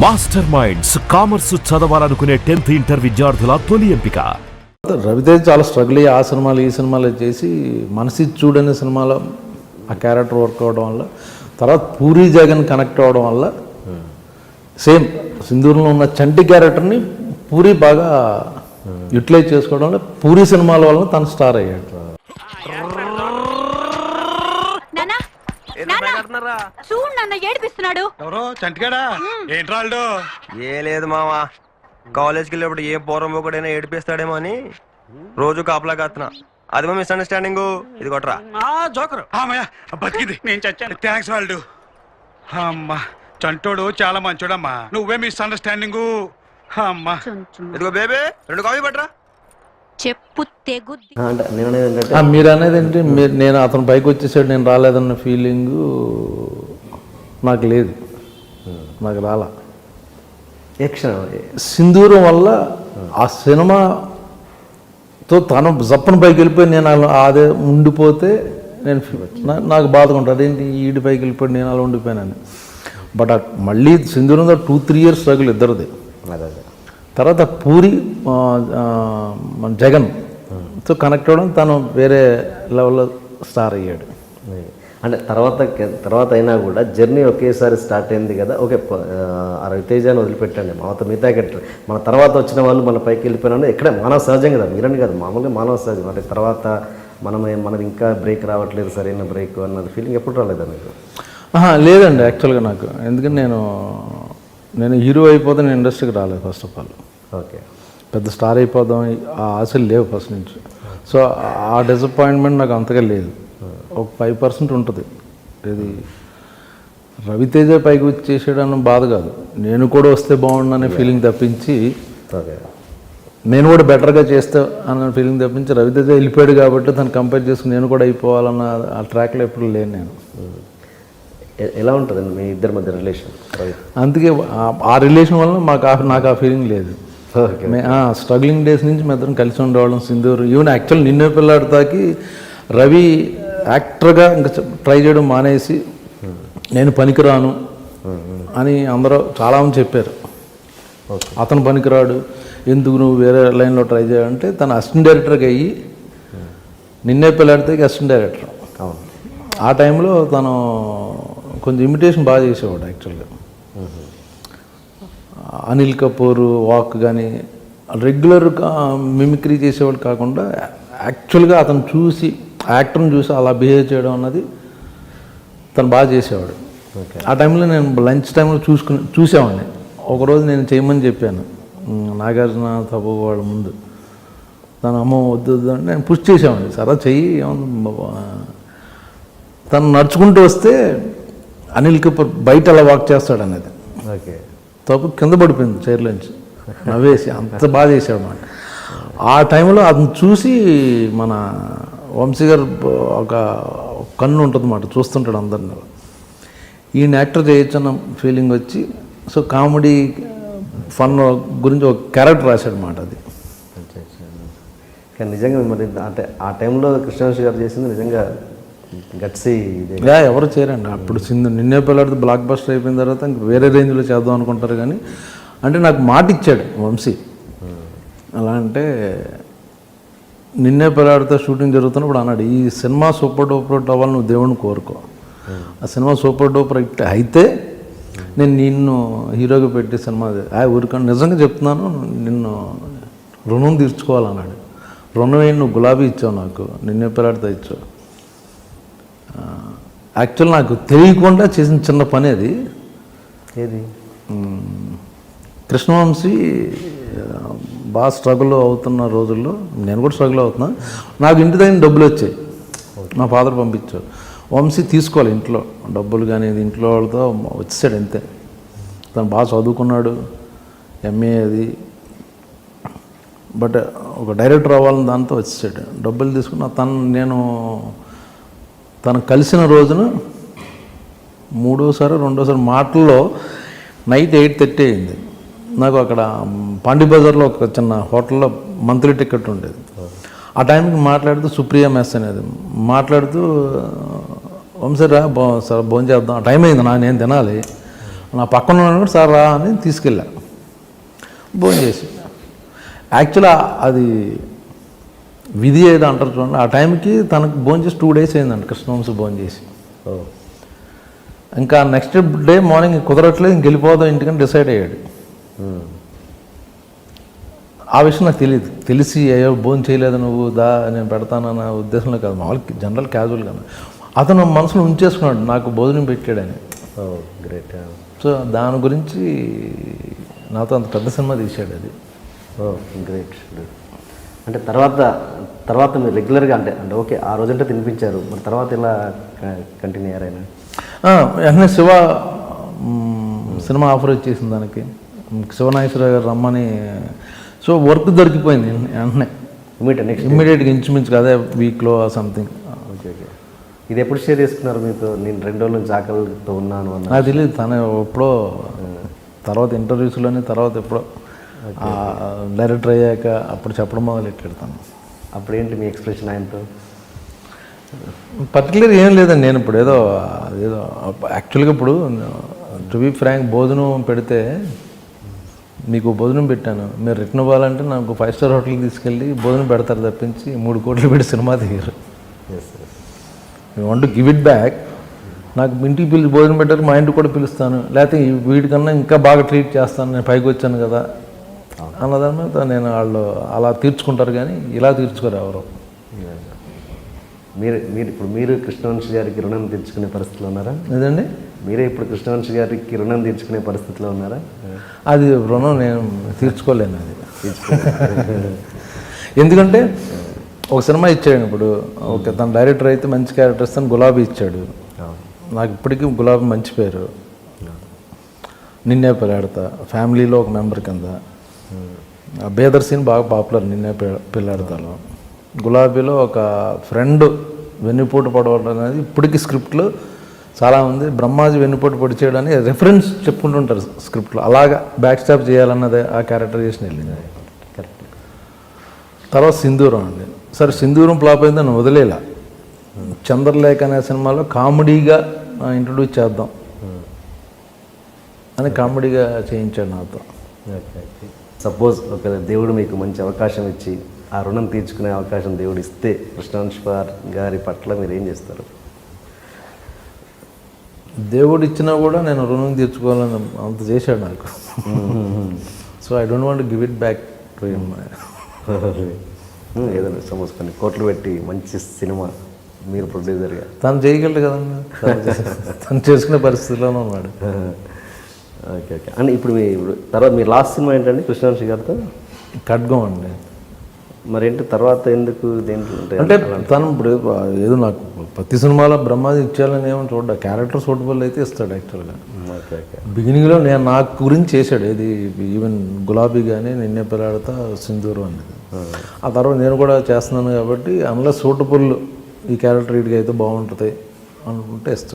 Master minds commerce చదవాలనుకునే 10th inter విద్యార్థుల తొలి ఎంపిక. రవితేజ చాలా స్ట్రగుల్ అయ్యి ఆ సినిమాలు ఈ సినిమాలు చేసి మనసి చూడని సినిమాలో ఆ క్యారెక్టర్ వర్క్ అవ్వడం వల్ల, తర్వాత పూరి జగన్ కనెక్ట్ అవ్వడం వల్ల, సేమ్ సింధూరంలో ఉన్న చంటి క్యారెక్టర్ని పూరి బాగా యూటిలైజ్ చేసుకోవడం వల్ల పూరి సినిమాల వల్ల తను స్టార్ అయ్యాడు. ఏడిపిస్తున్నాడు ఎవరో చంటిగాడా ఏంట్రాళ్ళు ఏ లేదు మావా, కాలేజ్కి వెళ్ళేప్పుడు ఏ పూర్వం ఒకడైనా ఏడిపిస్తాడేమో అని రోజు కాపలా కాస్తున్నా. అది మిస్అండర్స్టాండింగ్. ఇది కొట్రా జోకరు. బతికింది, నేను చచ్చాను. థ్యాంక్స్ వాళ్ళు. అమ్మా చంటోడు చాలా మంచోడమ్మా, నువ్వే మిస్అండర్స్టాండింగ్. అమ్మా ఇదిగో బేబీ 2 కాఫీ పట్రా. చెప్పు తెగుద్ది. మీరు అనేది ఏంటి, నేను అతను పైకి వచ్చేసాడు నేను రాలేదన్న ఫీలింగ్ నాకు లేదు, నాకు రాలా. సింధూరం వల్ల ఆ సినిమాతో తను జప్పని పైకి వెళ్ళిపోయి నేను అదే ఉండిపోతే నేను నాకు బాధగా ఉంటుంది, అదేంటి ఈడి పైకి వెళ్ళిపోయి నేను అలా ఉండిపోయానని. బట్ మళ్ళీ సింధూరంలో 2-3 years స్ట్రగుల్ ఇద్దరిది. తర్వాత పూరి మన జగన్ తో కనెక్ట్ అవ్వడం, తను వేరే లెవెల్లో స్టార్ అయ్యాడు. అంటే తర్వాత అయినా కూడా జర్నీ ఒకేసారి స్టార్ట్ అయింది కదా. ఓకే, ఆ రవితేజాన్ని వదిలిపెట్టండి, మాతో మిగతా క్యారెక్టర్ మన తర్వాత వచ్చిన వాళ్ళు మన పైకి వెళ్ళిపోయినా ఇక్కడే మానవ సహజం కదా, మీరని కాదు మామూలుగా మానవ సహజం. అంటే తర్వాత మనది ఇంకా బ్రేక్ రావట్లేదు, సరైన బ్రేక్ అన్నది ఫీలింగ్ ఎప్పుడు రాలేదా మీకు? లేదండి, యాక్చువల్గా నాకు ఎందుకంటే నేను హీరో అయిపోతే నేను ఇండస్ట్రీకి రాలేదు ఫస్ట్ ఆఫ్ ఆల్. ఓకే, పెద్ద స్టార్ అయిపోదాం ఆ ఆశలు లేవు ఫస్ట్ నుంచి. సో ఆ డిసప్పాయింట్మెంట్ నాకు అంతగా లేదు. ఒక 5% ఉంటుంది. ఇది రవితేజ పైకి వచ్చేసాడన్న బాధ కాదు, నేను కూడా వస్తే బాగుండనే ఫీలింగ్ తప్పించి, నేను కూడా బెటర్గా చేస్తా అన్న ఫీలింగ్ తప్పించి, రవితేజ వెళ్ళిపోయాడు కాబట్టి తను కంపేర్ చేసుకుని నేను కూడా అయిపోవాలన్న ఆ ట్రాక్లో ఎప్పుడు లేను నేను. ఎలా ఉంటుందండి మీ ఇద్దరి మధ్య రిలేషన్? అందుకే ఆ రిలేషన్ వల్ల నాకు ఆ ఫీలింగ్ లేదు. స్ట్రగ్లింగ్ డేస్ నుంచి మేము ఇద్దరం కలిసి ఉండేవాళ్ళం. సింధూరు ఈవెన్ యాక్చువల్ నిన్నే పిల్లాడితాకి రవి యాక్టర్గా ఇంకా ట్రై చేయడం మానేసి నేను పనికిరాను అని అందరూ చాలామంది చెప్పారు. అతను పనికిరాడు, ఎందుకు నువ్వు వేరే లైన్లో ట్రై చేయాలంటే తను అసిస్టెంట్ డైరెక్టర్గా అయ్యి నిన్నే పిల్లాడితాకి అసిస్టెంట్ డైరెక్టర్. ఆ టైంలో తను కొంచెం ఇమిటేషన్ బాగా చేసేవాడు యాక్చువల్గా. అనిల్ కపూర్ వాక్ కానీ రెగ్యులర్ మిమిక్రీ చేసేవాడు కాకుండా యాక్చువల్గా అతను చూసి యాక్టర్ని చూసి అలా బిహేవ్ చేయడం అన్నది తను బాగా చేసేవాడు. ఆ టైంలో నేను లంచ్ టైంలో చూసేవాడిని. ఒకరోజు నేను చేయమని చెప్పాను నాగార్జున తప్పు వాళ్ళ ముందు. తను అమ్మ వద్దు అంటే నేను పుష్ చేసేవాడిని, సరే చెయ్యి తను నడుచుకుంటూ వస్తే అనిల్ కపూర్ బయట అలా వాక్ చేస్తాడు అనేది. ఓకే, తప్పు కింద పడిపోయింది చైర్లోంచి, నవ్వేసి అంత బాగా చేసాడు అన్నమాట. ఆ టైంలో అతను చూసి మన వంశీ గారు ఒక కన్ను ఉంటుంది అన్నమాట, చూస్తుంటాడు అందరిని. ఈయన యాక్టర్ చేయొచ్చు అన్న ఫీలింగ్ వచ్చి, సో కామెడీ ఫన్ గురించి ఒక క్యారెక్టర్ రాశాడు అన్నమాట. అది కానీ నిజంగా మరి అంటే ఆ టైంలో కృష్ణవంశీ గారు చేసింది నిజంగా గట్సీ ఎవరు చేయరండి. అప్పుడు నిన్నే పిల్లాడితే బ్లాక్ బస్టర్ అయిపోయిన తర్వాత ఇంక వేరే రేంజ్లో చేద్దాం అనుకుంటారు. కానీ అంటే నాకు మాట ఇచ్చాడు వంశీ, అలా అంటే నిన్నే పిల్లాడితే షూటింగ్ జరుగుతున్నప్పుడు అన్నాడు, ఈ సినిమా సూపర్ డూపర్ హిట్ అవ్వాలి, నువ్వు దేవుడిని కోరుకో. ఆ సినిమా సూపర్ డూపర్ హిట్ అయితే నేను నిన్ను హీరోగా పెట్టి సినిమా ఊరికని నిజంగా చెప్తున్నాను, నిన్ను రుణం తీర్చుకోవాలన్నాడు. రుణం ఏంటి, నువ్వు గులాబీ ఇచ్చావు నాకు, నిన్నే పిల్లాడితే ఇచ్చావు. యాక్చువల్ నాకు తెలియకుండా చేసిన చిన్న పని అది. ఏది? కృష్ణవంశీ బాగా స్ట్రగుల్ అవుతున్న రోజుల్లో నేను కూడా స్ట్రగుల్ అవుతున్నా. నాకు ఇంటి దగ్గర డబ్బులు వచ్చాయి, మా ఫాదర్ పంపించారు. వంశీ తీసుకోవాలి ఇంట్లో డబ్బులు కానీ, ఇంట్లో వాళ్ళతో వచ్చేసాడు అంతే. తను బాగా చదువుకున్నాడు, MA అది, బట్ ఒక డైరెక్టర్ అవ్వాలని దాంతో వచ్చేసాడు. డబ్బులు తీసుకున్న తను కలిసిన రోజున రెండోసారి మాటల్లో నైట్ 8:30 అయింది. నాకు అక్కడ పాండి బజార్లో ఒక చిన్న హోటల్లో మంత్లీ టికెట్ ఉండేది. ఆ టైంకి మాట్లాడుతూ సుప్రియ మెస్ అనేది మాట్లాడుతూ వంశీరా సార్ భోజనం చేద్దాం, టైం అయింది, నేను తినాలి నా పక్కన ఉన్నాడు కూడా సార్ రా అని తీసుకెళ్ళా భోజనం చేసి. యాక్చువల్గా అది విధి ఏదో అంటారు చూడండి, ఆ టైంకి తనకు భోజనం చేసి 2 days అయిందండి కృష్ణవంశ భోజనం చేసి. ఇంకా నెక్స్ట్ డే మార్నింగ్ కుదరట్లేదు, ఇంక వెళ్ళిపోదాం ఇంటికని డిసైడ్ అయ్యాడు. ఆ విషయం నాకు తెలియదు. తెలిసి అయ్యో భోజనం చేయలేదు నువ్వు దా నేను పెడతానన్న ఉద్దేశంలో కాదు, మామూలు జనరల్ క్యాజువల్గా అతను మనసులో ఉంచేసుకున్నాడు నాకు భోజనం పెట్టాడని. గ్రేట్. సో దాని గురించి నాతో అంత పెద్ద సినిమా తీసాడు అది. గ్రేట్. అంటే తర్వాత మీరు రెగ్యులర్గా అంటే ఓకే ఆ రోజంటే తినిపించారు, మరి తర్వాత ఇలా కంటిన్యూ అయ్యారైనా? వెంటనే శివ సినిమా ఆఫర్ వచ్చేసింది దానికి, శివనాగేశ్వరరావు గారు రమ్మని. సో వర్క్ దొరికిపోయింది వెంటనే ఇమ్మీడియట్గా, ఇంచుమించుగా అదే వీక్లో సంథింగ్. Okay okay. ఇది ఎప్పుడు షేర్ చేసుకున్నారు మీతో? నేను 2 రోజుల నుంచి ఆకలితో ఉన్నాను అన్న. నాకు తెలియదు, తను ఎప్పుడో తర్వాత ఇంటర్వ్యూస్లోనే తర్వాత ఎప్పుడో డైరెక్టర్ అయ్యాక అప్పుడు చెప్పడం మొదలెట్టాడు తను. అప్పుడేంటి మీ ఎక్స్ప్రెషన్ ఆయనతో? పర్టికులర్ ఏం లేదండి, నేను ఇప్పుడు ఏదో యాక్చువల్గా ఇప్పుడు టు బి ఫ్రాంక్ భోజనం పెడితే మీకు భోజనం పెట్టాను, మీరు రిటర్న్ అవ్వాలంటే నాకు 5 star హోటల్కి తీసుకెళ్ళి భోజనం పెడతారు తప్పించి 3 కోట్లు పెట్టి సినిమా తీయరు. You want to give it back. నాకు ఇంటికి పిలిచి భోజనం పెట్టారు, మా ఇంటికి కూడా పిలుస్తాను, లేకపోతే వీటికన్నా ఇంకా బాగా ట్రీట్ చేస్తాను, నేను పైకి వచ్చాను కదా అన్నదాని మీద నేను వాళ్ళు అలా తీర్చుకుంటారు కానీ ఇలా తీర్చుకోరు ఎవరు. మీరు కృష్ణవంశీ గారికి రుణం తీర్చుకునే పరిస్థితిలో ఉన్నారా? ఏదండి? మీరే ఇప్పుడు కృష్ణవంశీ గారికి రుణం తీర్చుకునే పరిస్థితిలో ఉన్నారా? అది రుణం నేను తీర్చుకోలేను అది. ఎందుకంటే ఒక సినిమా ఇచ్చాడు ఇప్పుడు, ఓకే తన డైరెక్టర్ అయితే మంచి క్యారెక్టర్ ఇస్తాను, గులాబీ ఇచ్చాడు. నాకు ఇప్పటికీ గులాబీ మంచి పేరు. నిన్నే పిల్లాడతా ఫ్యామిలీలో ఒక మెంబర్ కింద. బేదర్ సీన్ బాగా పాపులర్ నిన్నే పిల్లాడతాలో. గులాబీలో ఒక ఫ్రెండ్ వెన్నుపోటు పడవడం అనేది ఇప్పటికీ స్క్రిప్ట్లో చాలామంది బ్రహ్మాజీ వెన్నుపోటు పొడి చేయడానికి రెఫరెన్స్ చెప్పుకుంటుంటారు స్క్రిప్ట్లో. అలాగా బ్యాక్ స్టాప్ చేయాలన్నదే ఆ క్యారెక్టరైజేషన్ వెళ్ళింది. కరెక్ట్. తర్వాత సింధూరం అండి. సరే సింధూరం ఫ్లాప్ అయిందని వదిలేలా, చంద్రలేఖ అనే సినిమాలో కామెడీగా ఇంట్రొడ్యూస్ చేద్దాం అని కామెడీగా చేయించాడు నాతో. సపోజ్ ఒక దేవుడు మీకు మంచి అవకాశం ఇచ్చి ఆ రుణం తీర్చుకునే అవకాశం దేవుడు ఇస్తే కృష్ణవంశీ గారి పట్ల మీరు ఏం చేస్తారు? దేవుడు ఇచ్చినా కూడా నేను రుణం తీర్చుకోవాలని అంత చేశాడు నాకు. So I don't want give it back to him. ఏదైనా సపోజ్ కొన్ని కోట్లు పెట్టి మంచి సినిమా మీరు ప్రొడ్యూసర్గా తను చేయగలడు కదండి, తను చేసుకునే పరిస్థితిలోనే ఉన్నాడు. Okay okay. అండ్ ఇప్పుడు తర్వాత మీ లాస్ట్ సినిమా ఏంటండి కృష్ణవంశీ గారితో? ఖడ్గం అండి. మరేంటి తర్వాత ఎందుకు దేంట్లో అంటే తను ఇప్పుడు ఏదో నాకు ప్రతి సినిమాలో బ్రహ్మాజీ ఇచ్చేయాలని ఏమో చూడ క్యారెక్టర్ సూటబుల్ అయితే ఇస్తాడు యాక్చువల్గా. Okay okay. బిగినింగ్లో నేను నాకు గురించి చేశాడు, ఏది ఈవెన్ గులాబీ కానీ నిన్నే పిల్లాడతా సింధూరం అనేది. ఆ తర్వాత నేను కూడా చేస్తున్నాను కాబట్టి అందులో సూటబుల్ ఈ క్యారెక్టర్ వీడికి అయితే బాగుంటుంది అనుకుంటే ఇస్తాడు.